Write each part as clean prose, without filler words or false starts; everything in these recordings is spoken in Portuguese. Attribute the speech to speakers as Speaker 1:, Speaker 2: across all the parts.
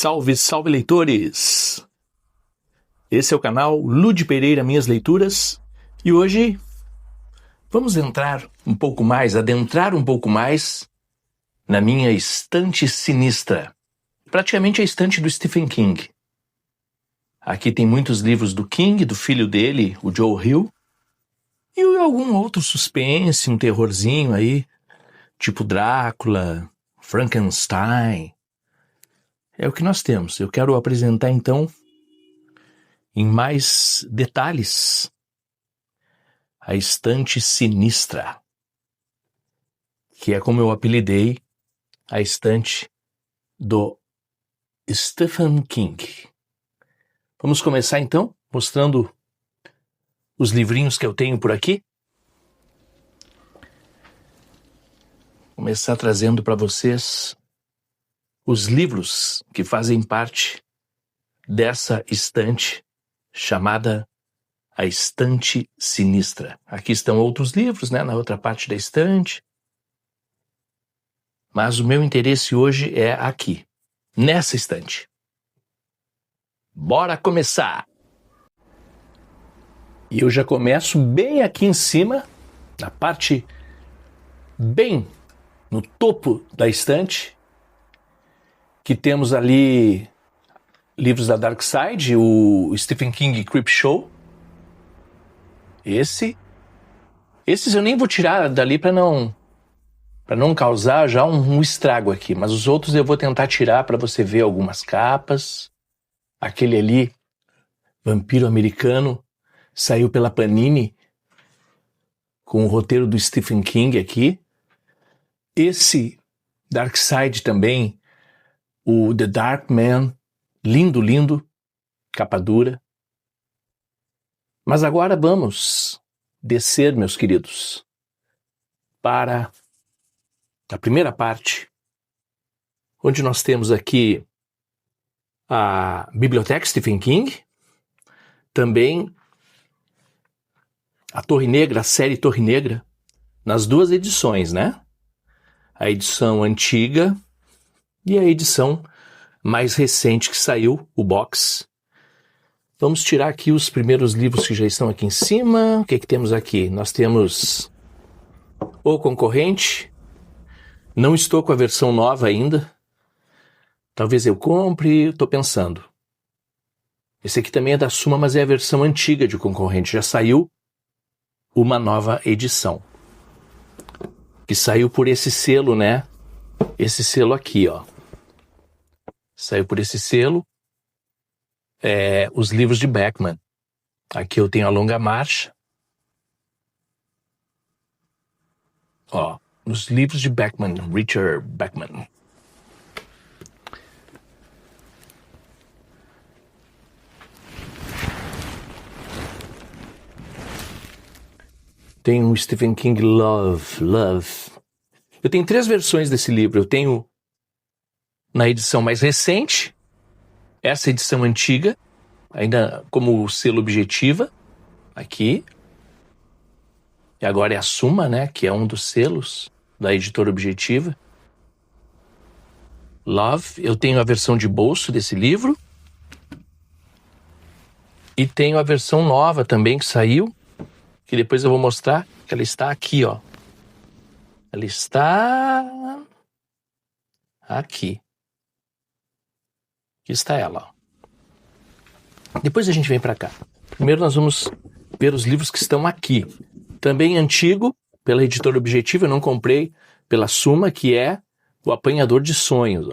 Speaker 1: Salve, salve leitores! Esse é o canal Lud Pereira Minhas Leituras e hoje vamos adentrar um pouco mais na minha estante sinistra, praticamente a estante do Stephen King. Aqui tem muitos livros do King, do filho dele, o Joe Hill, e algum outro suspense, um terrorzinho aí, tipo Drácula, Frankenstein. É o que nós temos. Eu quero apresentar então, em mais detalhes, a estante sinistra, que é como eu apelidei a estante do Stephen King. Vamos começar então, mostrando os livrinhos que eu tenho por aqui. Começar trazendo para vocês os livros que fazem parte dessa estante chamada a Estante Sinistra. Aqui estão outros livros, na outra parte da estante. Mas o meu interesse hoje é aqui, nessa estante. Bora começar! E eu já começo bem aqui em cima, na parte bem no topo da estante, que temos ali livros da Dark Side, o Stephen King Creepshow. Esses eu nem vou tirar dali para não causar já um estrago aqui, mas os outros eu vou tentar tirar para você ver algumas capas. Aquele ali, Vampiro Americano, saiu pela Panini com o roteiro do Stephen King aqui. Esse Dark Side também, o The Dark Man, lindo, lindo, capa dura. Mas agora vamos descer, meus queridos, para a primeira parte, onde nós temos aqui a Biblioteca Stephen King, também a Torre Negra, a série Torre Negra, nas duas edições, A edição antiga e a edição mais recente que saiu, o box. Vamos tirar aqui os primeiros livros que já estão aqui em cima. O que temos aqui? Nós temos O Concorrente. Não estou com a versão nova ainda. Talvez eu compre, estou pensando. Esse aqui também é da Suma, mas é a versão antiga de O Concorrente. Já saiu uma nova edição, que saiu por esse selo, Esse selo aqui, Saiu por esse selo, os livros de Beckman. Aqui eu tenho A Longa Marcha. Os livros de Beckman, Richard Beckman. Tem um Stephen King Love. Eu tenho 3 versões desse livro. Eu tenho na edição mais recente, essa edição antiga, ainda como selo Objetiva, aqui. E agora é a Suma, que é um dos selos da editora Objetiva. Love. Eu tenho a versão de bolso desse livro. E tenho a versão nova também que saiu, que depois eu vou mostrar, que ela está aqui, Ela está aqui. Aqui está ela. Depois a gente vem para cá. Primeiro nós vamos ver os livros que estão aqui. Também antigo, pela editora Objetiva, eu não comprei pela Suma, que é o Apanhador de Sonhos.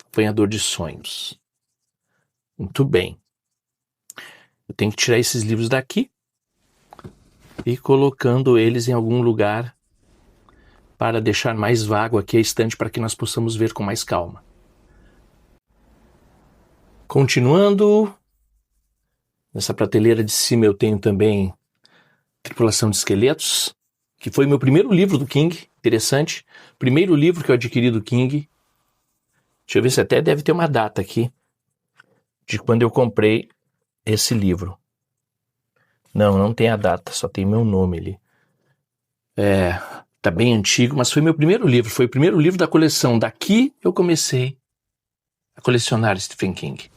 Speaker 1: Apanhador de Sonhos. Muito bem. Eu tenho que tirar esses livros daqui e colocando eles em algum lugar para deixar mais vago aqui a estante para que nós possamos ver com mais calma. Continuando, nessa prateleira de cima eu tenho também Tripulação de Esqueletos, que foi meu primeiro livro do King, interessante. Primeiro livro que eu adquiri do King. Deixa eu ver se até deve ter uma data aqui de quando eu comprei esse livro. Não tem a data, só tem meu nome ali. Tá bem antigo, mas foi meu primeiro livro. Foi o primeiro livro da coleção. Daqui eu comecei a colecionar Stephen King.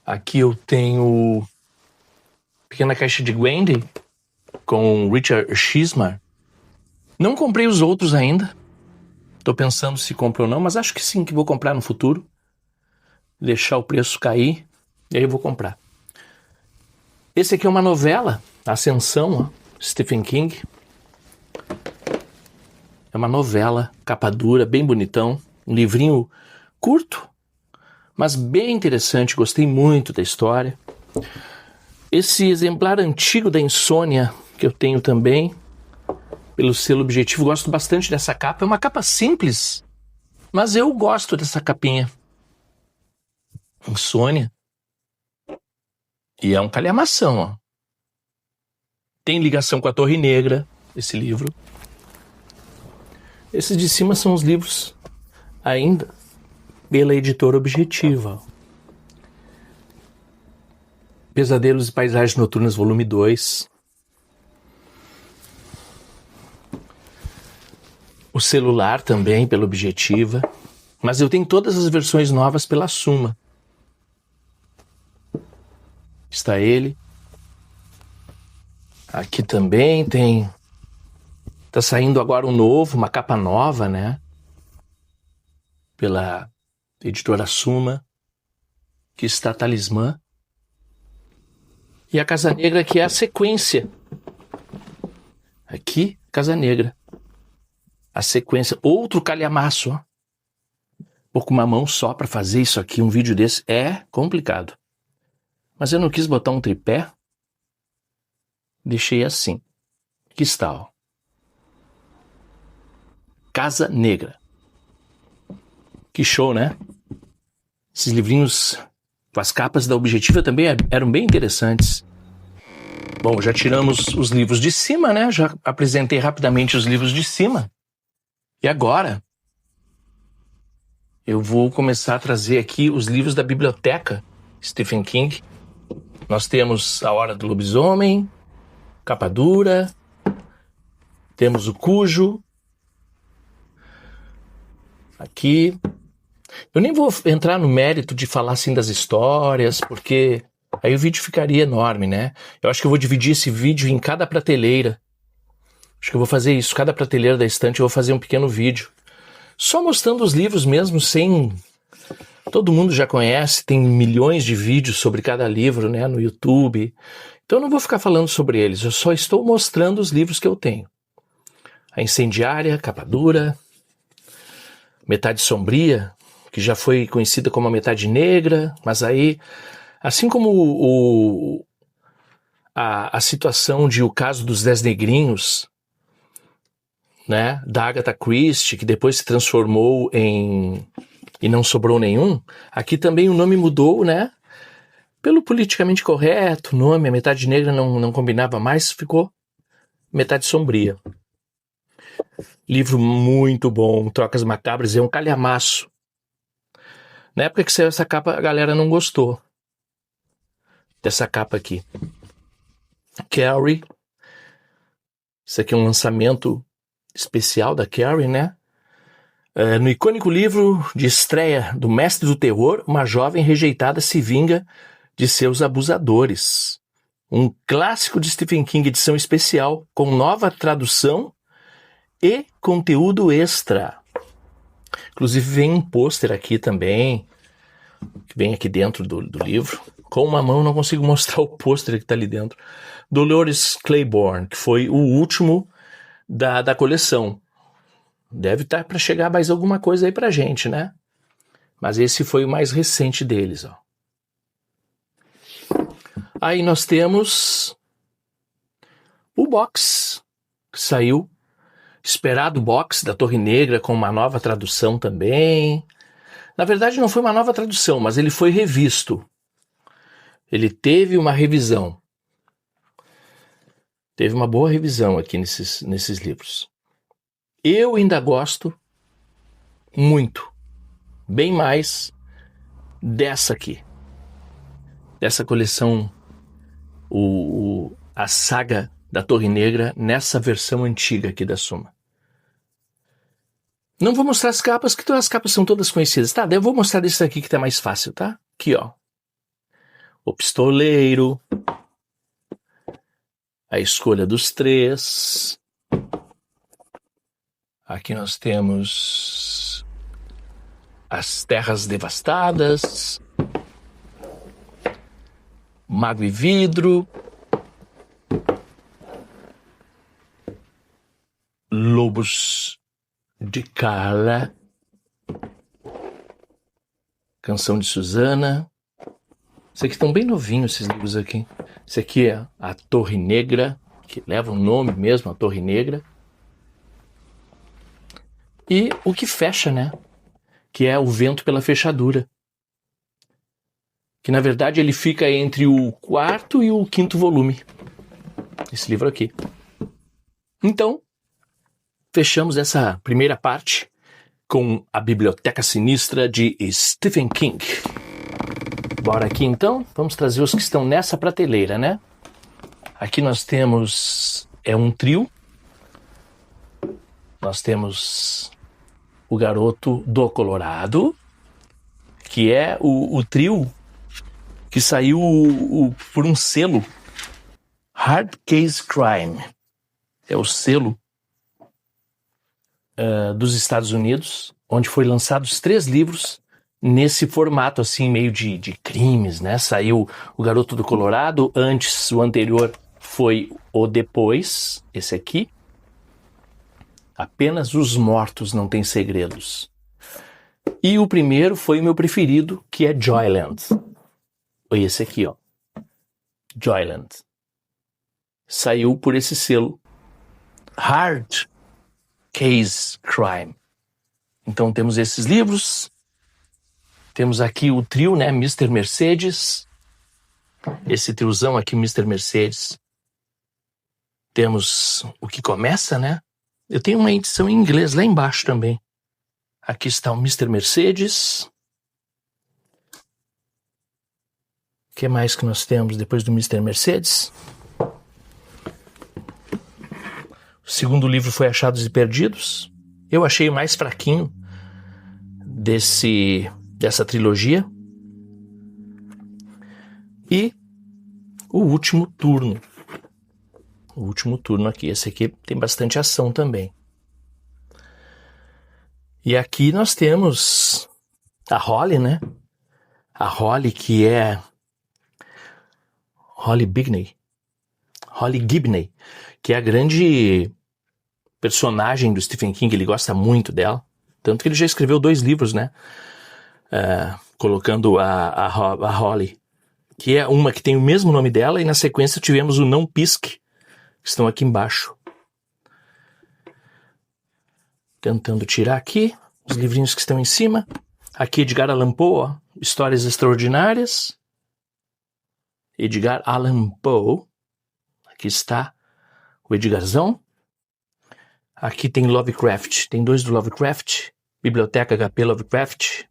Speaker 1: Aqui eu tenho Pequena Caixa de Wendy, com Richard Schismar. Não comprei os outros ainda. Estou pensando se compro ou não, mas acho que sim, que vou comprar no futuro. Deixar o preço cair, e aí eu vou comprar. Esse aqui é uma novela, Ascensão, ó, Stephen King. É uma novela, capa dura, bem bonitão. Um livrinho curto, mas bem interessante, gostei muito da história. Esse exemplar antigo da Insônia, que eu tenho também, pelo selo Objetivo, gosto bastante dessa capa. É uma capa simples, mas eu gosto dessa capinha. Insônia. E é um calhamação, ó. Tem ligação com a Torre Negra, esse livro. Esses de cima são os livros ainda pela editora Objetiva. Pesadelos e Paisagens Noturnas, volume 2. O celular também, pela Objetiva. Mas eu tenho todas as versões novas pela Suma. Está ele. Aqui também tem... Tá saindo agora um novo, uma capa nova, né? Pela editora Suma. Que está Talismã. E a Casa Negra, que é a sequência. Aqui, Casa Negra. A sequência. Outro calhamaço, ó. Pô, com uma mão só para fazer isso aqui, um vídeo desse, é complicado. Mas eu não quis botar um tripé. Deixei assim. Aqui está, ó. Casa Negra. Que show, né? Esses livrinhos com as capas da Objetiva também eram bem interessantes. Bom, já tiramos os livros de cima, né? Já apresentei rapidamente os livros de cima. E agora eu vou começar a trazer aqui os livros da biblioteca Stephen King. Nós temos A Hora do Lobisomem, Capa Dura, temos o Cujo. Aqui. Eu nem vou entrar no mérito de falar assim das histórias, porque aí o vídeo ficaria enorme, né? Eu acho que eu vou dividir esse vídeo em cada prateleira. Acho que eu vou fazer isso, cada prateleira da estante eu vou fazer um pequeno vídeo. Só mostrando os livros mesmo, sem... Todo mundo já conhece, tem milhões de vídeos sobre cada livro, né, no YouTube. Então eu não vou ficar falando sobre eles, eu só estou mostrando os livros que eu tenho. A Incendiária, Capa Dura, Metade Sombria, que já foi conhecida como a Metade Negra, mas aí, assim como a situação de O Caso dos 10 Negrinhos, né, da Agatha Christie, que depois se transformou em E Não Sobrou Nenhum, aqui também o nome mudou, né, pelo politicamente correto, o nome, a Metade Negra não combinava mais, ficou Metade Sombria. Livro muito bom, Trocas Macabras, é um calhamaço. Na época que saiu essa capa, a galera não gostou dessa capa aqui. Carrie. Isso aqui é um lançamento especial da Carrie, né? No icônico livro de estreia do Mestre do Terror, uma jovem rejeitada se vinga de seus abusadores. Um clássico de Stephen King, edição especial, com nova tradução e conteúdo extra. Inclusive vem um pôster aqui também, que vem aqui dentro do livro. Com uma mão não consigo mostrar o pôster que está ali dentro. Dolores Claiborne, que foi o último da coleção. Deve estar para chegar mais alguma coisa aí pra gente, né? Mas esse foi o mais recente deles, ó. Aí nós temos o box, que saiu. Esperado box da Torre Negra, com uma nova tradução também. Na verdade não foi uma nova tradução, mas ele foi revisto. Ele teve uma revisão. Teve uma boa revisão aqui nesses livros. Eu ainda gosto muito, bem mais dessa aqui. Dessa coleção, a saga da Torre Negra, nessa versão antiga aqui da Suma. Não vou mostrar as capas, que as capas são todas conhecidas. Tá, daí eu vou mostrar desse aqui que tá mais fácil, tá? Aqui, ó. O Pistoleiro. A Escolha dos Três. Aqui nós temos As Terras Devastadas. Mago e Vidro. Lobos de Carla. Canção de Susana. Esses aqui estão bem novinhos, esses livros aqui. Esse aqui é A Torre Negra, que leva o nome mesmo, A Torre Negra. E o que fecha, né? Que é O Vento pela Fechadura. Que na verdade ele fica entre o 4º e o 5º volume. Esse livro aqui. Então, fechamos essa primeira parte com A Biblioteca Sinistra de Stephen King. Bora aqui então, vamos trazer os que estão nessa prateleira, né? Aqui nós temos, um trio. Nós temos O Garoto do Colorado, que é o trio que saiu por um selo, Hard Case Crime. É o selo dos Estados Unidos, onde foi lançados 3 livros nesse formato assim, meio de crimes, né? Saiu O Garoto do Colorado, antes o anterior foi o Depois, esse aqui. Apenas os mortos não têm segredos. E o primeiro foi o meu preferido, que é Joyland. Esse aqui, ó. Joyland. Saiu por esse selo. Hard Case Crime. Então temos esses livros. Temos aqui o trio, né? Mr. Mercedes. Esse triozão aqui, Mr. Mercedes. Temos o que começa, né? Eu tenho uma edição em inglês lá embaixo também. Aqui está o Mr. Mercedes. O que mais que nós temos depois do Mr. Mercedes? O segundo livro foi Achados e Perdidos. Eu achei o mais fraquinho dessa trilogia. E o Último Turno. O Último Turno aqui. Esse aqui tem bastante ação também. E aqui nós temos a Holly, né? A Holly, que é Holly Gibney, que é a grande personagem do Stephen King. Ele gosta muito dela. Tanto que ele já escreveu 2 livros, né? Colocando a Holly, que é uma que tem o mesmo nome dela, e na sequência tivemos o Não Pisque, que estão aqui embaixo. Tentando tirar aqui os livrinhos que estão em cima. Aqui Edgar Allan Poe, ó, Histórias Extraordinárias. Edgar Allan Poe. Aqui está o Edgarzão. Aqui tem Lovecraft. Tem 2 do Lovecraft. Biblioteca HP Lovecraft.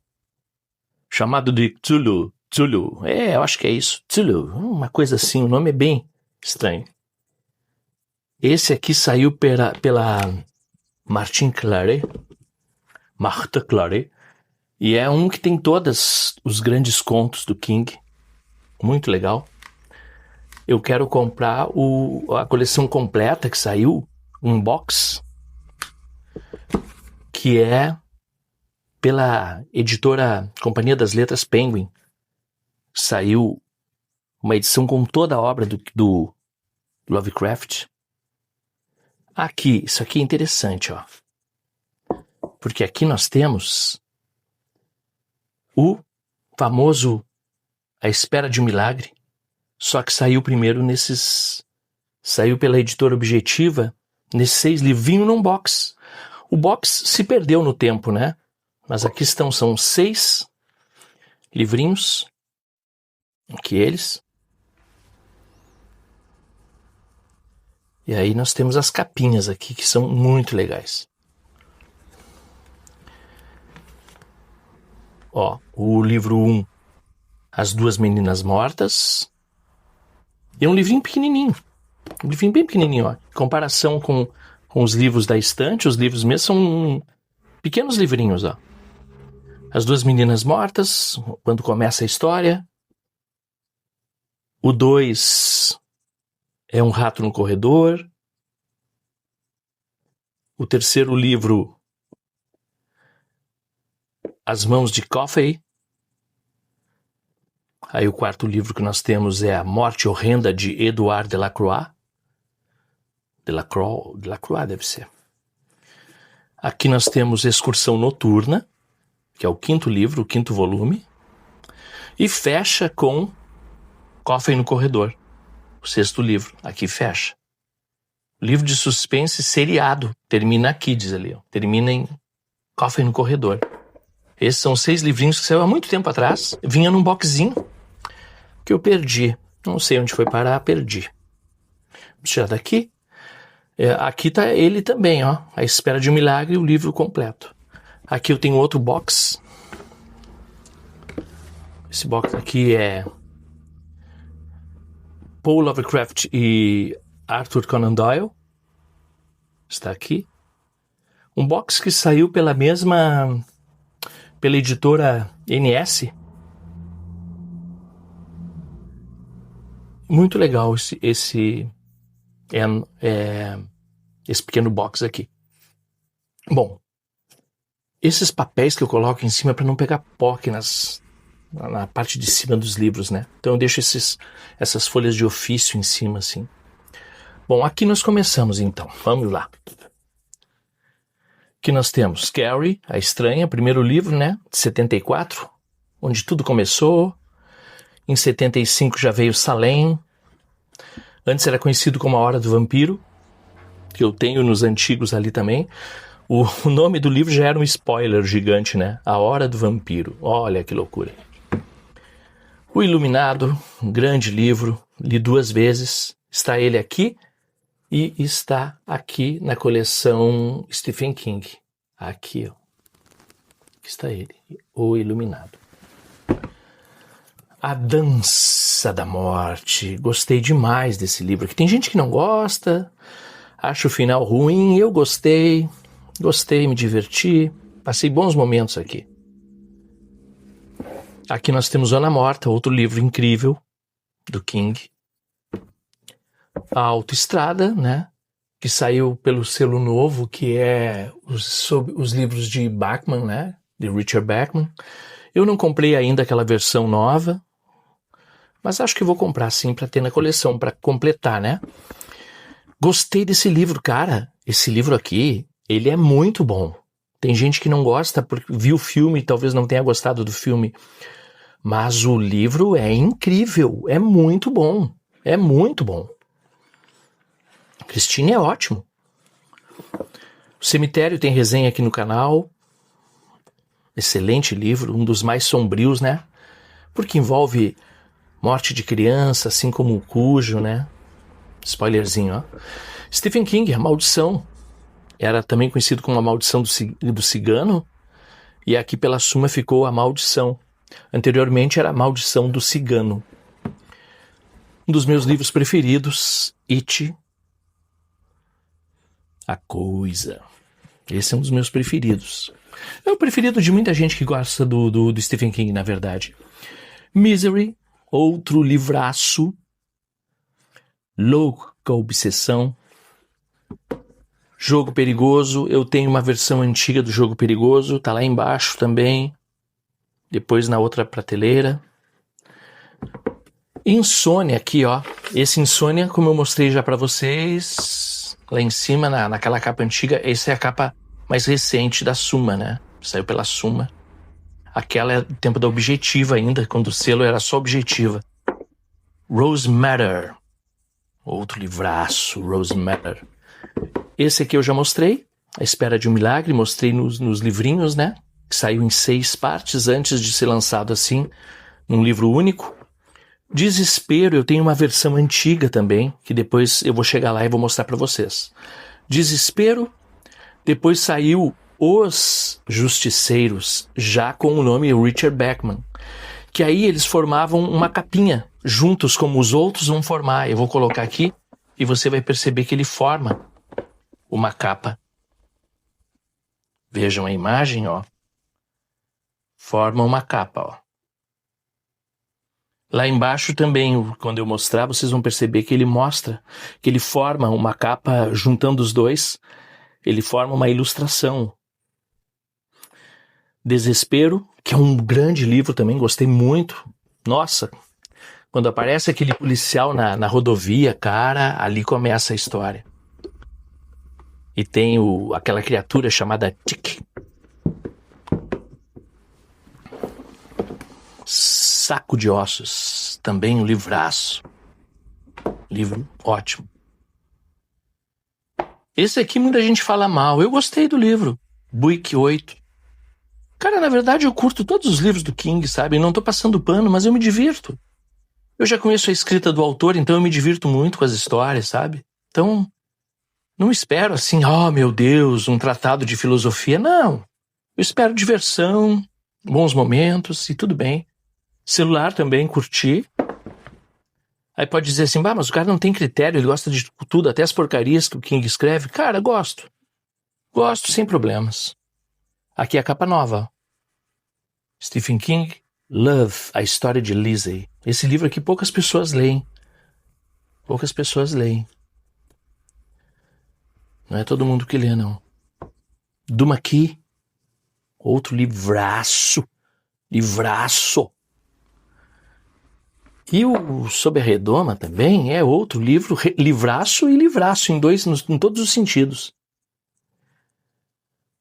Speaker 1: Chamado de Cthulhu. Cthulhu. Eu acho que é isso. Cthulhu. Uma coisa assim. O nome é bem estranho. Esse aqui saiu pela Martin Claret. Martha Claret. E é um que tem todos os grandes contos do King. Muito legal. Eu quero comprar a coleção completa que saiu, um box, que é pela editora Companhia das Letras Penguin. Saiu uma edição com toda a obra do Lovecraft. Aqui, isso aqui é interessante, ó. Porque aqui nós temos o famoso A Espera de um Milagre, só que saiu primeiro saiu pela editora Objetiva, nesses 6 livros, vinham num box. O box se perdeu no tempo, né? Mas aqui são 6 livrinhos, aqui eles. E aí nós temos as capinhas aqui, que são muito legais. Ó, o livro 1, As Duas Meninas Mortas. E é um livrinho pequenininho. Um livrinho bem pequenininho, ó. Em comparação com os livros da estante, os livros mesmos são Pequenos livrinhos, ó. As duas meninas mortas, quando começa a história. O 2 é um rato no corredor. O terceiro livro, As Mãos de Coffey. Aí o quarto livro que nós temos é A Morte Horrenda de Edouard Delacroix. Delacroix deve ser. Aqui nós temos Excursão Noturna, que é o quinto livro, o quinto volume. E fecha com Coffey no Corredor, o sexto livro. Aqui fecha. Livro de suspense seriado. Termina aqui, diz ali. Ó. Termina em Coffey no Corredor. Esses são 6 livrinhos que saiu há muito tempo atrás. Vinha num boxzinho que eu perdi. Não sei onde foi parar, perdi. Vou tirar daqui. Aqui está ele também, ó. A Espera de um Milagre, o livro completo. Aqui eu tenho outro box. Esse box aqui é Paul Lovecraft e Arthur Conan Doyle. Está aqui. Um box que saiu pela editora NS. Muito legal esse pequeno box aqui. Bom, esses papéis que eu coloco em cima para não pegar pó aqui na parte de cima dos livros, né? Então eu deixo essas folhas de ofício em cima, assim. Bom, aqui nós começamos então. Vamos lá. Aqui nós temos Carrie, a Estranha, primeiro livro, né? De 74, onde tudo começou. Em 75 já veio Salem. Antes era conhecido como A Hora do Vampiro, que eu tenho nos antigos ali também. O nome do livro já era um spoiler gigante, né? A Hora do Vampiro. Olha que loucura. O Iluminado, um grande livro, li 2 vezes. Está ele aqui e está aqui na coleção Stephen King. Aqui, ó. Aqui está ele, O Iluminado. A Dança da Morte. Gostei demais desse livro. Aqui tem gente que não gosta, acha o final ruim. Eu gostei, me diverti, passei bons momentos aqui. Aqui nós temos Ana Morta, outro livro incrível do King. A Autoestrada, né? Que saiu pelo selo novo, que é sobre os livros de Bachman, né? De Richard Bachman. Eu não comprei ainda aquela versão nova, mas acho que vou comprar sim para ter na coleção, para completar, né? Gostei desse livro, cara. Esse livro aqui, ele é muito bom. Tem gente que não gosta porque viu o filme e talvez não tenha gostado do filme. Mas o livro é incrível, é muito bom, é muito bom. Christine é ótimo. O Cemitério tem resenha aqui no canal. Excelente livro, um dos mais sombrios, né? Porque envolve morte de criança, assim como o Cujo, né? Spoilerzinho, ó. Stephen King, A Maldição. Era também conhecido como A Maldição do Cigano. E aqui pela Suma ficou A Maldição. Anteriormente era A Maldição do Cigano. Um dos meus livros preferidos, It, A Coisa. Esse é um dos meus preferidos. É o preferido de muita gente que gosta do Stephen King, na verdade. Misery, outro livraço. Louca Obsessão. Jogo Perigoso. Eu tenho uma versão antiga do Jogo Perigoso. Tá lá embaixo também. Depois na outra prateleira. Insônia aqui, ó. Esse Insônia, como eu mostrei já pra vocês, lá em cima, naquela capa antiga, essa é a capa mais recente da Suma, né? Saiu pela Suma. Aquela é do tempo da Objetiva ainda, quando o selo era só Objetiva. Rose Matter. Outro livraço, Rose Matter. Esse aqui eu já mostrei, A Espera de um Milagre, mostrei nos livrinhos, né? Que saiu em 6 partes antes de ser lançado assim, num livro único. Desespero, eu tenho uma versão antiga também, que depois eu vou chegar lá e vou mostrar para vocês. Desespero, depois saiu Os Justiceiros, já com o nome Richard Bachman, que aí eles formavam uma capinha, juntos como os outros vão formar. Eu vou colocar aqui e você vai perceber que ele forma uma capa Vejam a imagem, ó. Forma uma capa, ó. Lá embaixo também, quando eu mostrar, vocês vão perceber que ele mostra, que ele forma uma capa juntando os dois, ele forma uma ilustração. Desespero, que é um grande livro também, gostei muito. Nossa, quando aparece aquele policial na rodovia, cara, ali começa a história. E tem aquela criatura chamada Tic. Saco de Ossos, também um livraço. Livro ótimo. Esse aqui muita gente fala mal. Eu gostei do livro. Buick 8. Cara, na verdade eu curto todos os livros do King, sabe? Não tô passando pano, mas eu me divirto. Eu já conheço a escrita do autor, então eu me divirto muito com as histórias, sabe? Então, não espero assim, oh meu Deus, um tratado de filosofia. Não. Eu espero diversão, bons momentos e tudo bem. Celular também, curtir. Aí pode dizer assim, mas o cara não tem critério, ele gosta de tudo, até as porcarias que o King escreve. Cara, gosto. Gosto sem problemas. Aqui é a capa nova. Stephen King, Love, a história de Lizzie. Esse livro aqui poucas pessoas leem. Poucas pessoas leem. Não é todo mundo que lê, não. Duma aqui, outro livraço. Livraço. E o Sob a Redoma também é outro livro, livraço e livraço, em todos os sentidos.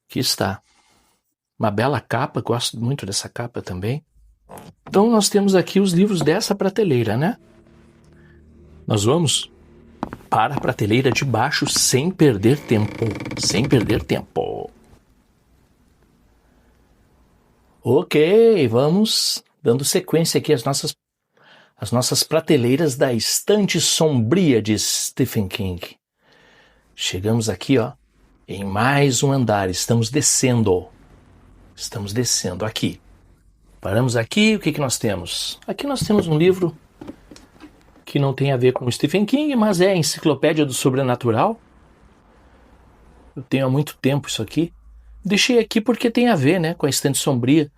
Speaker 1: Aqui está. Uma bela capa, gosto muito dessa capa também. Então nós temos aqui os livros dessa prateleira, né? Nós vamos para a prateleira de baixo sem perder tempo. Sem perder tempo. Ok, vamos dando sequência aqui às nossas prateleiras da estante sombria de Stephen King. Chegamos aqui, ó, em mais um andar. Estamos descendo aqui. Paramos aqui, o que nós temos? Aqui nós temos um livro que não tem a ver com Stephen King, mas é a Enciclopédia do Sobrenatural. Eu tenho há muito tempo isso aqui. Deixei aqui porque tem a ver, né, com a estante sombria.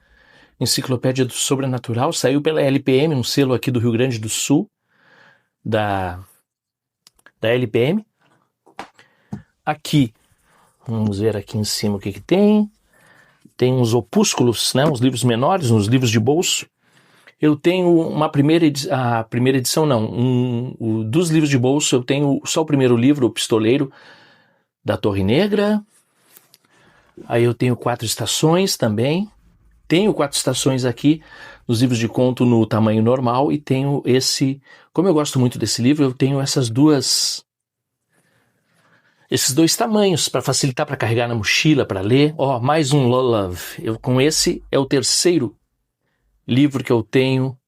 Speaker 1: Enciclopédia do Sobrenatural, saiu pela LPM, um selo aqui do Rio Grande do Sul, da LPM. Aqui, vamos ver aqui em cima o que tem. Tem uns opúsculos, né, uns livros menores, uns livros de bolso. Eu tenho a primeira edição não, dos livros de bolso eu tenho só o primeiro livro, O Pistoleiro, da Torre Negra. Aí eu tenho 4 estações também. Tenho 4 estações aqui, nos livros de conto no tamanho normal, e tenho esse, como eu gosto muito desse livro, eu tenho esses dois tamanhos para facilitar para carregar na mochila, para ler. Ó, mais um Love. Com esse é o terceiro livro que eu tenho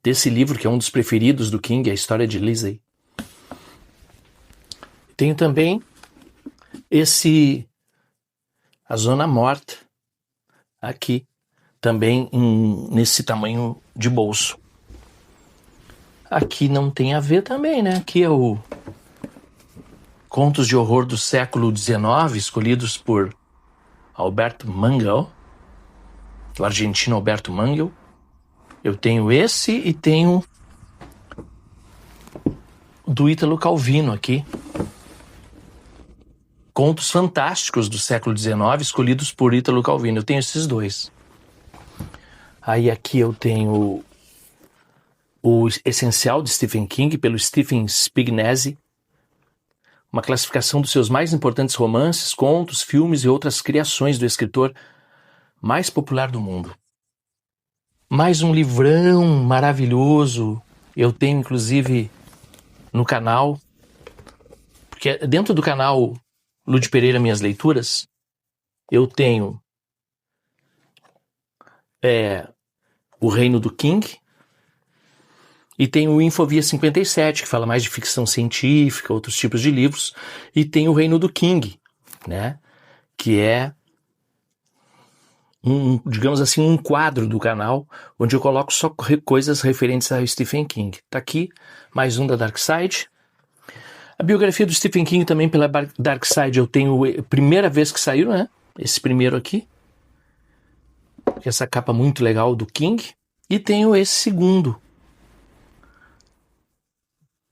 Speaker 1: desse livro, que é um dos preferidos do King, a história de Lizzie. Tenho também A Zona Morta, aqui, também nesse tamanho de bolso. Aqui não tem a ver também, né? Aqui é o Contos de Horror do Século XIX, escolhidos por Alberto Mangel, o argentino Alberto Mangel. Eu tenho esse e tenho do Ítalo Calvino aqui. Contos fantásticos do século XIX, escolhidos por Ítalo Calvino. Eu tenho esses dois. Aí aqui eu tenho o Essencial de Stephen King, pelo Stephen Spignesi. Uma classificação dos seus mais importantes romances, contos, filmes e outras criações do escritor mais popular do mundo. Mais um livrão maravilhoso. Eu tenho, inclusive, no canal, porque dentro do canal Lud Pereira Minhas Leituras, eu tenho O Reino do King e tenho o Infovia 57, que fala mais de ficção científica, outros tipos de livros, e tem o Reino do King, né, que é digamos assim, um quadro do canal onde eu coloco só coisas referentes a Stephen King. Tá aqui mais um da Dark Side. A biografia do Stephen King também pela Dark Side eu tenho a primeira vez que saiu, né? Esse primeiro aqui. Essa capa muito legal do King. E tenho esse segundo.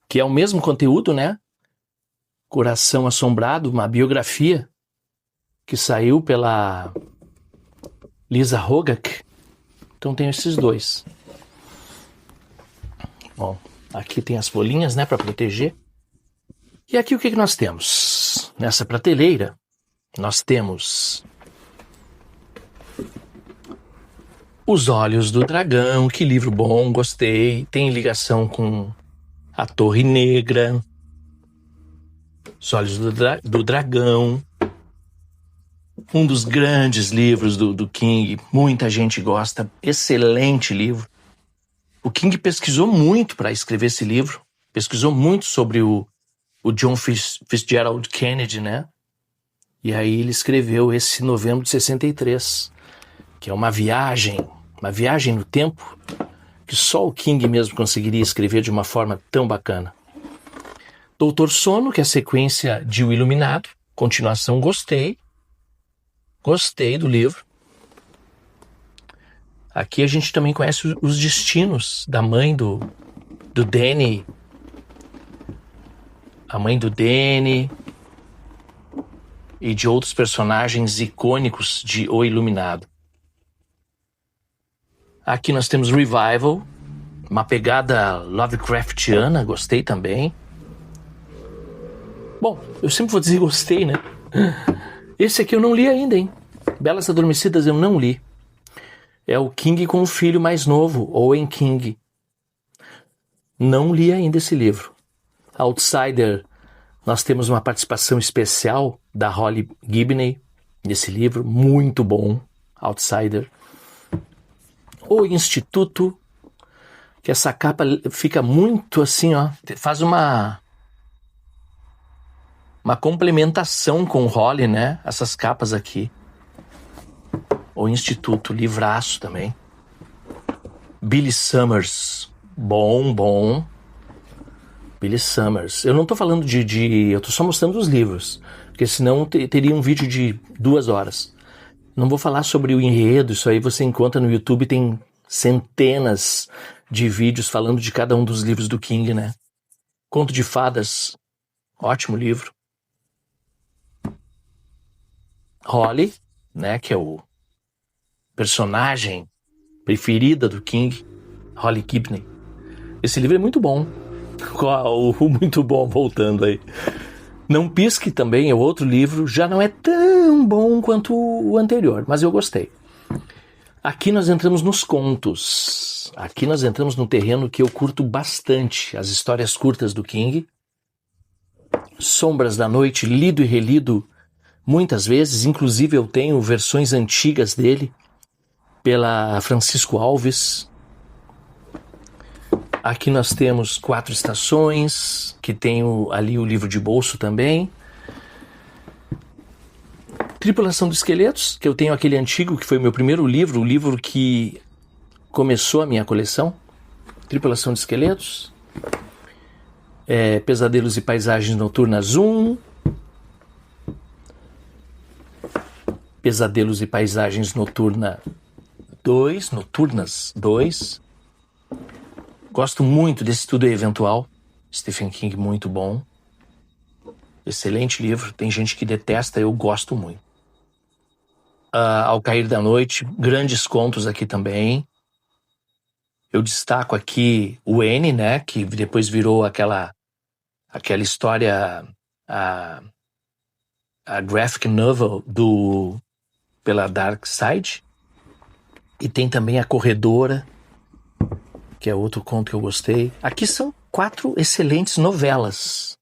Speaker 1: Que é o mesmo conteúdo, né? Coração Assombrado, uma biografia que saiu pela Lisa Hogak. Então tenho esses dois. Bom, aqui tem as folhinhas, né, para proteger. E aqui o que nós temos? Nessa prateleira, nós temos Os Olhos do Dragão, que livro bom, gostei. Tem ligação com A Torre Negra, Os Olhos do Dragão, um dos grandes livros do King, muita gente gosta, excelente livro. O King pesquisou muito para escrever esse livro, pesquisou muito sobre o John Fitzgerald Kennedy, né? E aí ele escreveu esse Novembro de 63, que é uma viagem no tempo, que só o King mesmo conseguiria escrever de uma forma tão bacana. Doutor Sono, que é a sequência de O Iluminado, continuação, gostei do livro. Aqui a gente também conhece os destinos da mãe do Danny, a mãe do Danny e de outros personagens icônicos de O Iluminado. Aqui nós temos Revival, uma pegada Lovecraftiana, gostei também. Bom, eu sempre vou dizer gostei, né? Esse aqui eu não li ainda, hein? Belas Adormecidas eu não li. É o King com o filho mais novo, Owen King. Não li ainda esse livro. Outsider, nós temos uma participação especial da Holly Gibney nesse livro, muito bom, Outsider. O Instituto, que essa capa fica muito assim, ó, faz uma complementação com Holly, né? Essas capas aqui. O Instituto, livraço também. Billy Summers, bom. Billy Summers. Eu não tô falando eu tô só mostrando os livros, porque senão teria um vídeo de 2 horas. Não vou falar sobre o enredo, isso aí você encontra no YouTube, tem centenas de vídeos falando de cada um dos livros do King, né? Conto de Fadas, ótimo livro. Holly, né, que é o personagem preferida do King, Holly Gibney. Esse livro é muito bom. Muito bom, voltando aí. Não Pisque também é outro livro, já não é tão bom quanto o anterior, mas eu gostei. Aqui nós entramos nos contos. Aqui nós entramos num terreno que eu curto bastante, as histórias curtas do King. Sombras da Noite, lido e relido muitas vezes, inclusive eu tenho versões antigas dele, pela Francisco Alves. Aqui nós temos 4 Estações, que tem ali o livro de bolso também. Tripulação dos Esqueletos, que eu tenho aquele antigo, que foi o meu primeiro livro, o livro que começou a minha coleção. Tripulação de Esqueletos. Pesadelos e Paisagens Noturnas 1. Pesadelos e Paisagens Noturnas 2. Gosto muito desse Tudo é Eventual, Stephen King, muito bom. Excelente livro, tem gente que detesta, eu gosto muito. Ao Cair da Noite, grandes contos aqui também. Eu destaco aqui o N, né, que depois virou aquela história, a graphic novel pela Dark Side. E tem também A Corredora, que é outro conto que eu gostei. Aqui são 4 excelentes novelas.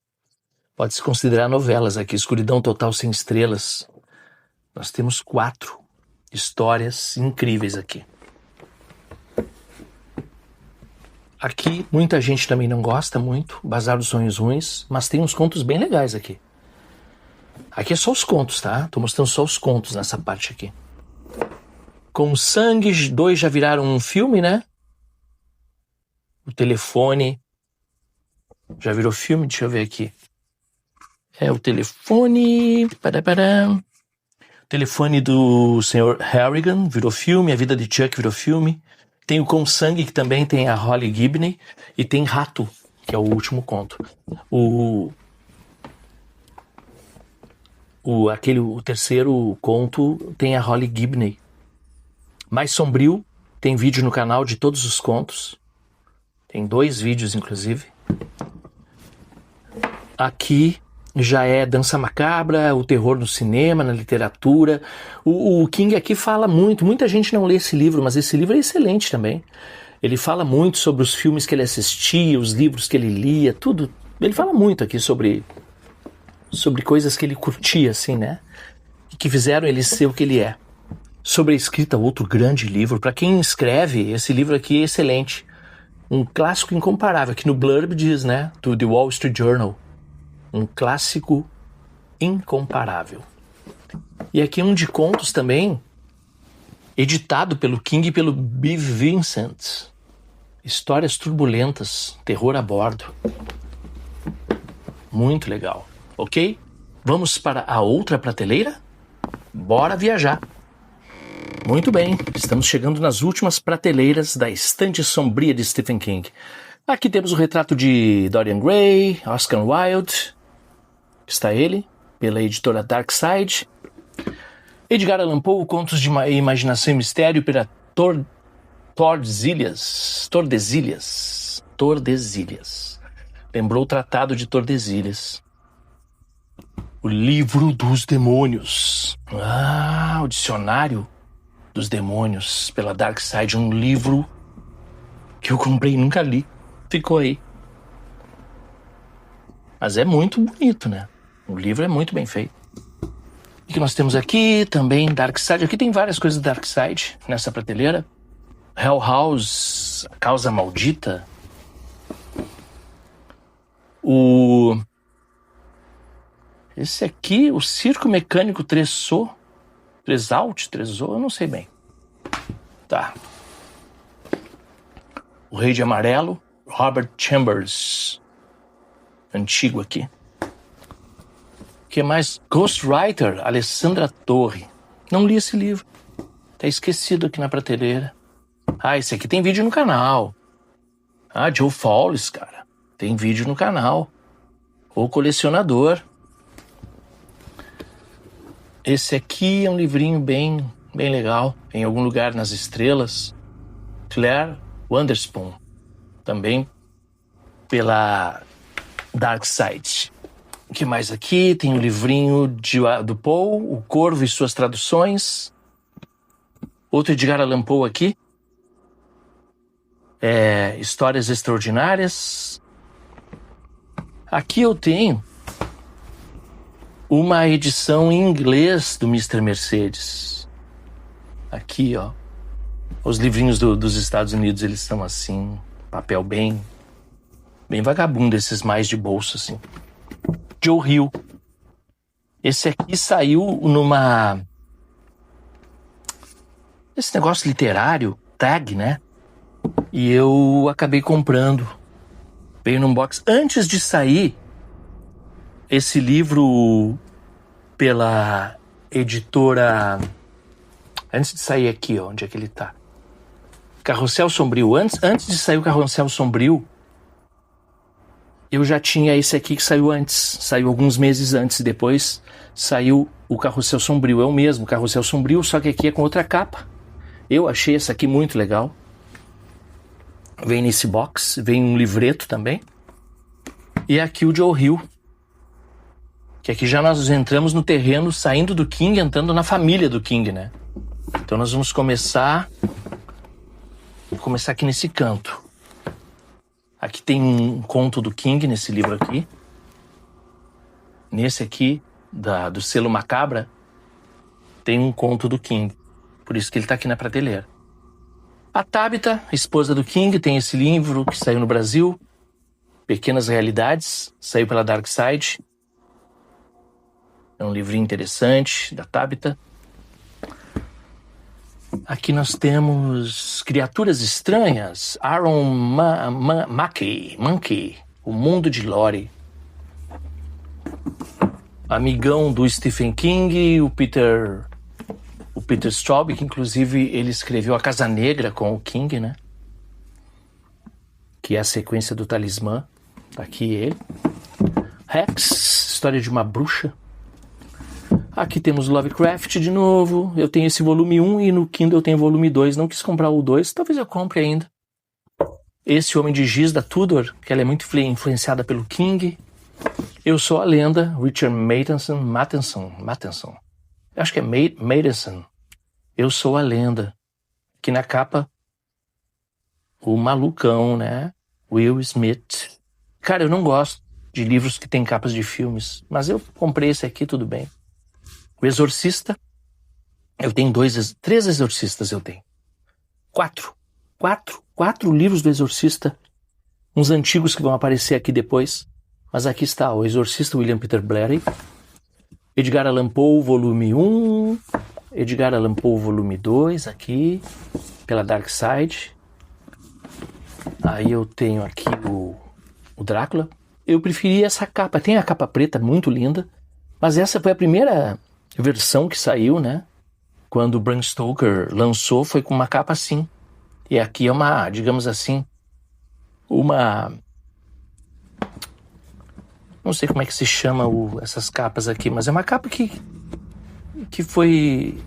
Speaker 1: Pode-se considerar novelas aqui. Escuridão Total Sem Estrelas. Nós temos 4 histórias incríveis aqui. Aqui muita gente também não gosta muito, Bazar dos Sonhos Ruins, mas tem uns contos bem legais aqui. Aqui é só os contos, tá? Tô mostrando só os contos nessa parte aqui. Com Sangue, 2 já viraram um filme, né? O Telefone já virou filme, deixa eu ver aqui. É o telefone... O telefone do Sr. Harrigan virou filme, A Vida de Chuck virou filme. Tem o Com Sangue, que também tem a Holly Gibney. E tem Rato, que é o último conto. O terceiro conto tem a Holly Gibney. Mais sombrio, tem vídeo no canal de todos os contos. Tem 2 vídeos, inclusive. Aqui já é dança macabra, o terror no cinema, na literatura. O King aqui fala muito. Muita gente não lê esse livro, mas esse livro é excelente também. Ele fala muito sobre os filmes que ele assistia, os livros que ele lia, tudo. Ele fala muito aqui sobre coisas que ele curtia, assim, né? E que fizeram ele ser o que ele é. Sobre a escrita, outro grande livro. Para quem escreve, esse livro aqui é excelente. Um clássico incomparável. Aqui no blurb diz, né? Do The Wall Street Journal. Um clássico incomparável. E aqui um de contos também, editado pelo King e pelo Bev Vincent. Histórias turbulentas, terror a bordo. Muito legal. Ok? Vamos para a outra prateleira? Bora viajar! Muito bem, estamos chegando nas últimas prateleiras da estante sombria de Stephen King. Aqui temos o retrato de Dorian Gray, Oscar Wilde. Está ele, pela editora Darkside. Edgar Allan Poe, Contos de Imaginação e Mistério, pela Tordesilhas. Lembrou o Tratado de Tordesilhas. O Livro dos Demônios. O Dicionário dos Demônios, pela Darkside. Um livro que eu comprei e nunca li. Ficou aí. Mas é muito bonito, né? O livro é muito bem feito. O que nós temos aqui? Também Darkside. Aqui tem várias coisas da Darkside nessa prateleira. Hell House, A Causa Maldita. Esse aqui, o Circo Mecânico Tresot, eu não sei bem. Tá. O Rei de Amarelo, Robert Chambers. Antigo aqui. O que mais? Ghostwriter, Alessandra Torre. Não li esse livro. Tá esquecido aqui na prateleira. Esse aqui tem vídeo no canal. Joe Fawless, cara. Tem vídeo no canal. O Colecionador. Esse aqui é um livrinho bem legal. Em algum lugar nas estrelas. Claire Wanderspoon. Também pela Darkside. O que mais aqui? Tem um livrinho do Poe, O Corvo e Suas Traduções. Outro Edgar Allan Poe aqui. Histórias Extraordinárias. Aqui eu tenho uma edição em inglês do Mr. Mercedes. Aqui, ó. Os livrinhos dos Estados Unidos, eles são assim, papel bem vagabundo, esses mais de bolso, assim. Joe Hill. Esse aqui saiu esse negócio literário, tag, né? E eu acabei comprando. Veio num box. Antes de sair esse livro pela editora... Antes de sair aqui, ó, onde é que ele tá? Carrossel Sombrio. Antes de sair o Carrossel Sombrio, eu já tinha esse aqui que saiu antes. Saiu alguns meses antes. Depois saiu o Carrossel Sombrio. É o mesmo Carrossel Sombrio, só que aqui é com outra capa. Eu achei essa aqui muito legal. Vem nesse box. Vem um livreto também. E aqui o Joe Hill. Que aqui já nós entramos no terreno, saindo do King, entrando na família do King, né? Então nós vamos começar... Vou começar aqui nesse canto. Aqui tem um conto do King, nesse livro aqui. Nesse aqui, do selo Macabra, tem um conto do King. Por isso que ele está aqui na prateleira. A Tabitha, esposa do King, tem esse livro que saiu no Brasil. Pequenas Realidades, saiu pela Darkside. É um livrinho interessante, da Tabitha. Aqui nós temos Criaturas Estranhas, Aaron Mackey, O Mundo de Lori. amigão do Stephen King, o Peter Straub, que inclusive ele escreveu A Casa Negra com o King, né? Que é a sequência do Talismã. Tá aqui ele. Rex, história de uma bruxa. Aqui temos Lovecraft de novo. Eu tenho esse volume 1 e no Kindle eu tenho o volume 2. Não quis comprar o 2, talvez eu compre ainda. Esse Homem de Giz da Tudor, que ela é muito influenciada pelo King. Eu Sou a Lenda, Richard Matheson. Eu acho que é Matheson. Eu Sou a Lenda. Aqui na capa, o malucão, né? Will Smith. Cara, eu não gosto de livros que tem capas de filmes, mas eu comprei esse aqui, tudo bem. O Exorcista. Eu tenho 3 Exorcistas, eu tenho. 4 livros do Exorcista. Uns antigos que vão aparecer aqui depois. Mas aqui está, o Exorcista William Peter Blatty. Edgar Allan Poe, volume 1. Edgar Allan Poe, volume 2, aqui. Pela Dark Side. Aí eu tenho aqui o Drácula. Eu preferi essa capa. Tem a capa preta, muito linda. Mas essa foi a primeira versão que saiu, né? Quando o Bram Stoker lançou, foi com uma capa assim. E aqui é uma, digamos assim, não sei como é que se chama essas capas aqui, mas é uma capa que foi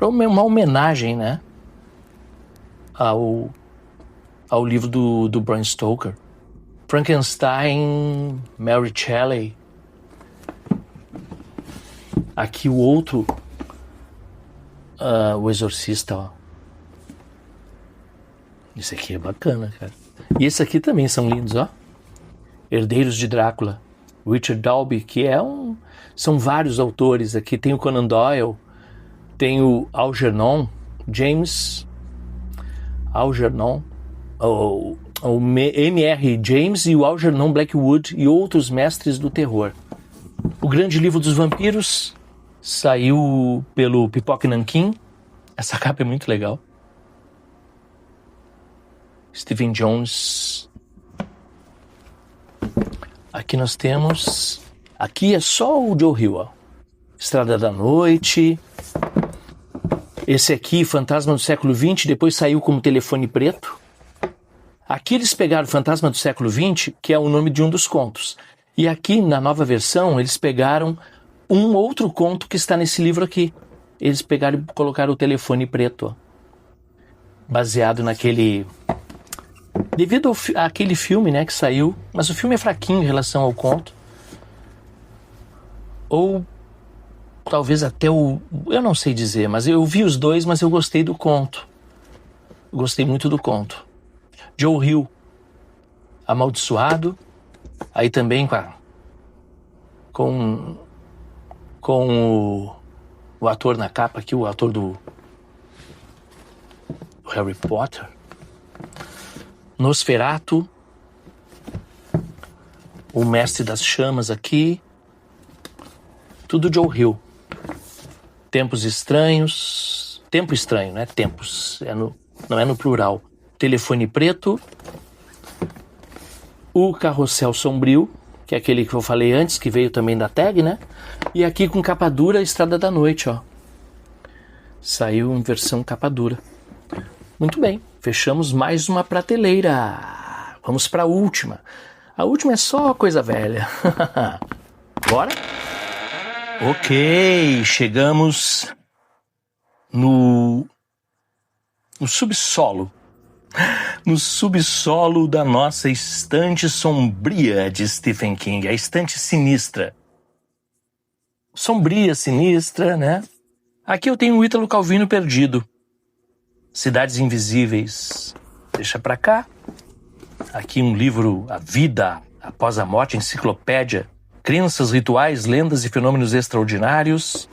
Speaker 1: uma homenagem, né? Ao livro do Bram Stoker. Frankenstein, Mary Shelley. Aqui o outro, o Exorcista, ó. Esse aqui é bacana, cara. E esse aqui também são lindos, ó. Herdeiros de Drácula. Richard Dalby, que são vários autores aqui. Tem o Conan Doyle, tem o Algernon, James Algernon, o M.R. James e o Algernon Blackwood e outros mestres do terror. O Grande Livro dos Vampiros saiu pelo Pipoca Nanquim. Essa capa é muito legal. Stephen Jones. Aqui nós temos... Aqui é só o Joe Hill, ó. Estrada da Noite. Esse aqui, Fantasma do Século XX, depois saiu como Telefone Preto. Aqui eles pegaram Fantasma do Século XX, que é o nome de um dos contos. E aqui, na nova versão, eles pegaram um outro conto que está nesse livro aqui. Eles pegaram e colocaram o Telefone Preto, ó. Baseado naquele... Devido àquele filme, né, que saiu, mas o filme é fraquinho em relação ao conto. Ou talvez até eu não sei dizer, mas eu vi os dois, mas eu gostei do conto. Eu gostei muito do conto. Joe Hill, Amaldiçoado. Aí também com o ator na capa aqui, o ator do Harry Potter. Nosferatu, o Mestre das Chamas aqui, tudo Joe Hill. Tempos Estranhos, Tempo Estranho, né? Tempos, não é no plural. Telefone Preto, o Carrossel Sombrio, que é aquele que eu falei antes, que veio também da tag, né? E aqui com capa dura, Estrada da Noite, ó. Saiu em versão capa dura. Muito bem, fechamos mais uma prateleira. Vamos para a última. A última é só coisa velha. Bora? Ok, chegamos no subsolo. No subsolo da nossa estante sombria de Stephen King. A estante sinistra. Sombria, sinistra, né? Aqui eu tenho o Ítalo Calvino perdido. Cidades Invisíveis, deixa pra cá. Aqui um livro, A Vida Após a Morte, Enciclopédia, Crenças, Rituais, Lendas e Fenômenos Extraordinários.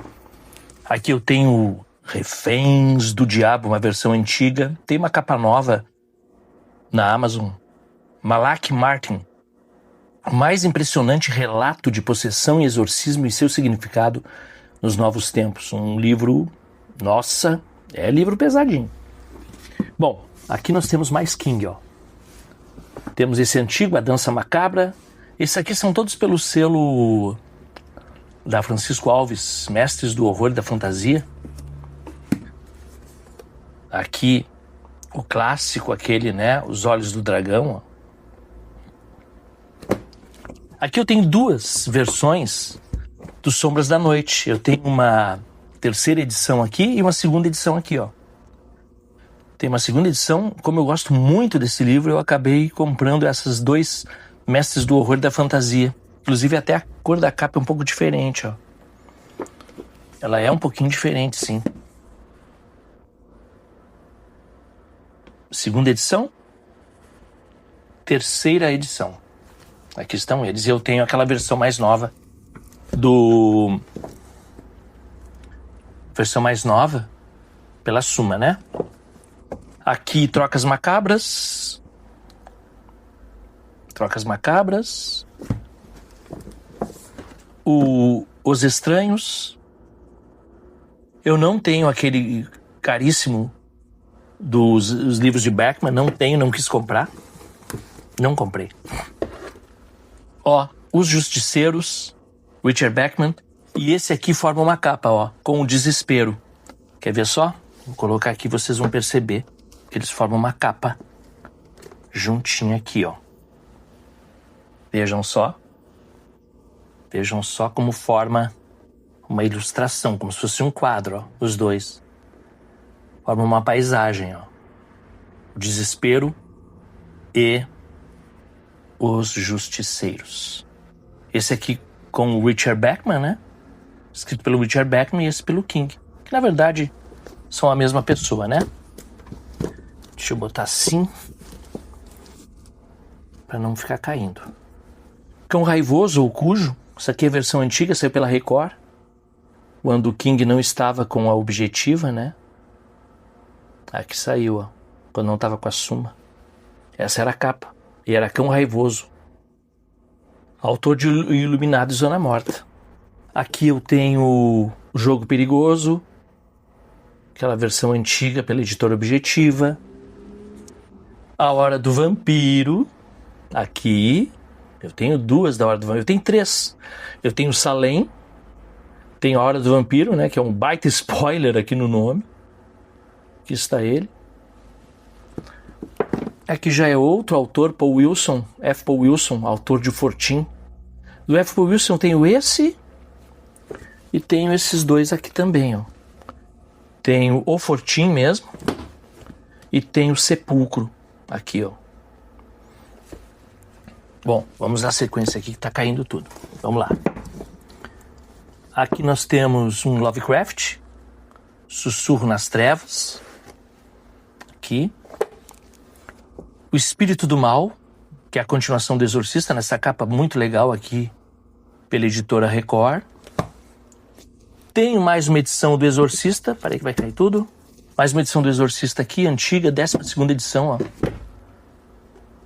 Speaker 1: Aqui eu tenho Reféns do Diabo, uma versão antiga. Tem uma capa nova na Amazon. Malak Martin, o mais impressionante relato de possessão e exorcismo e seu significado nos novos tempos. Um livro, nossa, é livro pesadinho. Bom, aqui nós temos mais King, ó. Temos esse antigo, A Dança Macabra, Esses aqui são todos pelo selo da Francisco Alves, Mestres do Horror e da Fantasia. Aqui, o clássico, aquele, né? Os Olhos do Dragão. Ó. Aqui eu tenho duas versões dos Sombras da Noite. Eu tenho uma terceira edição aqui e uma segunda edição aqui, ó. Tem uma segunda edição. Como eu gosto muito desse livro, eu acabei comprando essas dois Mestres do Horror e da Fantasia. Inclusive até a cor da capa é um pouco diferente, ó. Ela é um pouquinho diferente, sim. Segunda edição. Terceira edição. Aqui estão eles. Eu tenho aquela versão mais nova versão mais nova pela Suma, né? Aqui, Trocas Macabras. Os Estranhos. Eu não tenho aquele caríssimo dos livros de Bachman. Não tenho, não quis comprar. Não comprei. Ó, Os Justiceiros, Richard Bachman. E esse aqui forma uma capa, ó, com o Desespero. Quer ver só? Vou colocar aqui, vocês vão perceber que eles formam uma capa juntinha aqui, ó. Vejam só. Vejam só como forma uma ilustração, como se fosse um quadro, ó, os dois. Forma uma paisagem, ó. O Desespero e Os Justiceiros. Esse aqui com o Richard Bachman, né? Escrito pelo Richard Bachman e esse pelo King. Que na verdade são a mesma pessoa, né? Deixa eu botar assim para não ficar caindo. Cão Raivoso ou Cujo. Essa aqui é a versão antiga, saiu pela Record. Quando o King não estava com a Objetiva, né? Aqui saiu, ó. Quando não estava com a Suma. Essa era a capa. E era Cão Raivoso. Autor de Iluminado e Zona Morta. Aqui eu tenho o Jogo Perigoso. Aquela versão antiga pela editora Objetiva. A Hora do Vampiro. Aqui. Eu tenho duas da Hora do Vampiro. Eu tenho três. Eu tenho Salem. Tenho A Hora do Vampiro, né? Que é um baita spoiler aqui no nome. Aqui está ele. Aqui já é outro autor, Paul Wilson. F. Paul Wilson, autor de Fortin. Do F. Paul Wilson eu tenho esse. E tenho esses dois aqui também, ó. Tenho o Fortin mesmo. E tenho o Sepulcro. Aqui, ó. Bom, vamos na sequência aqui que tá caindo tudo. Vamos lá. Aqui nós temos um Lovecraft. Sussurro nas Trevas. Aqui. O Espírito do Mal, que é a continuação do Exorcista, nessa capa muito legal aqui pela editora Record. Tenho mais uma edição do Exorcista. Peraí que vai cair tudo. Mais uma edição do Exorcista aqui, antiga, 12ª edição, ó.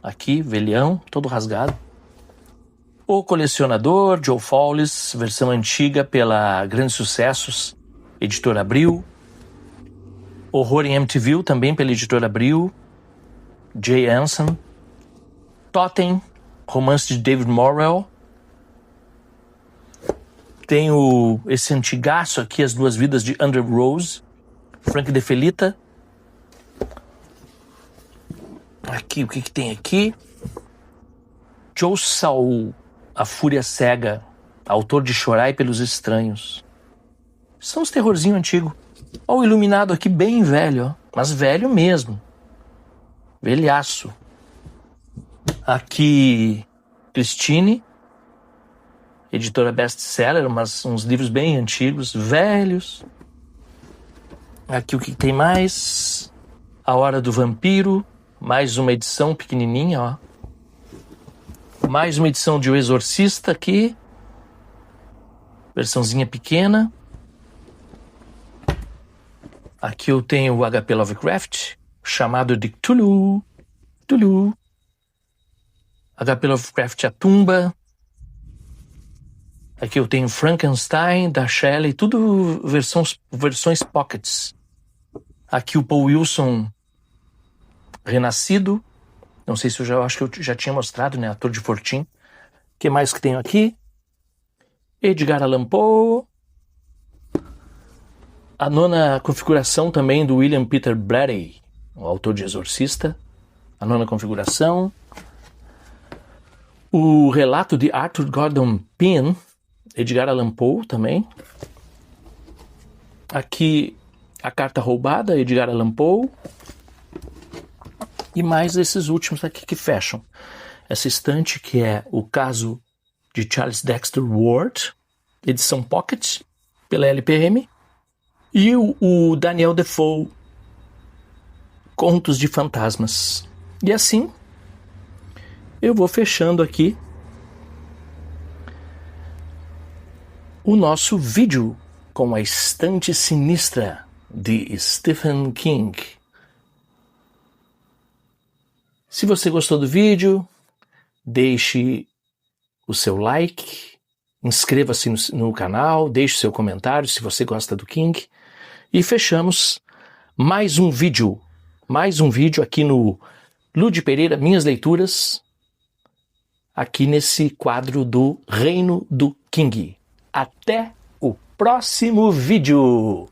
Speaker 1: Aqui, velhão, todo rasgado. O Colecionador, Joe Fowles, versão antiga pela Grandes Sucessos, editora Abril. Horror em Amityville, também pela editora Abril. Jay Anson. Totem, romance de David Morrell. Tenho esse antigaço aqui, As Duas Vidas de Andrew Rose, Frank De Felita. Aqui, o que tem aqui? Joe Saul, A Fúria Cega, autor de Chorai pelos Estranhos. São os terrorzinho antigo. Olha o Iluminado aqui, bem velho, ó. Mas velho mesmo. Velhaço. Aqui, Christine, editora best-seller, uns livros bem antigos, velhos. Aqui o que tem mais? A Hora do Vampiro, mais uma edição pequenininha, ó. Mais uma edição de O Exorcista aqui. Versãozinha pequena. Aqui eu tenho o H.P. Lovecraft, chamado de Cthulhu. Cthulhu. H.P. Lovecraft A Tumba. Aqui eu tenho Frankenstein, da Shelley, tudo versões pockets. Aqui o Paul Wilson Renascido. Não sei se acho que eu já tinha mostrado, né? Ator de Fortin. que mais que tenho aqui? Edgar Allan Poe. A nona configuração também do William Peter Blatty, o autor de Exorcista. A nona configuração. O relato de Arthur Gordon Pym, Edgar Allan Poe também. Aqui a carta roubada, Edgar Allan Poe. E mais esses últimos aqui que fecham. Essa estante que é o caso de Charles Dexter Ward, edição Pocket, pela LPM. E o Daniel Defoe, Contos de Fantasmas. E assim, eu vou fechando aqui o nosso vídeo com a Estante Sinistra de Stephen King. Se você gostou do vídeo, deixe o seu like, inscreva-se no canal, deixe seu comentário se você gosta do King. E fechamos mais um vídeo aqui no Ludi Pereira, Minhas Leituras, aqui nesse quadro do Reino do King. Até o próximo vídeo!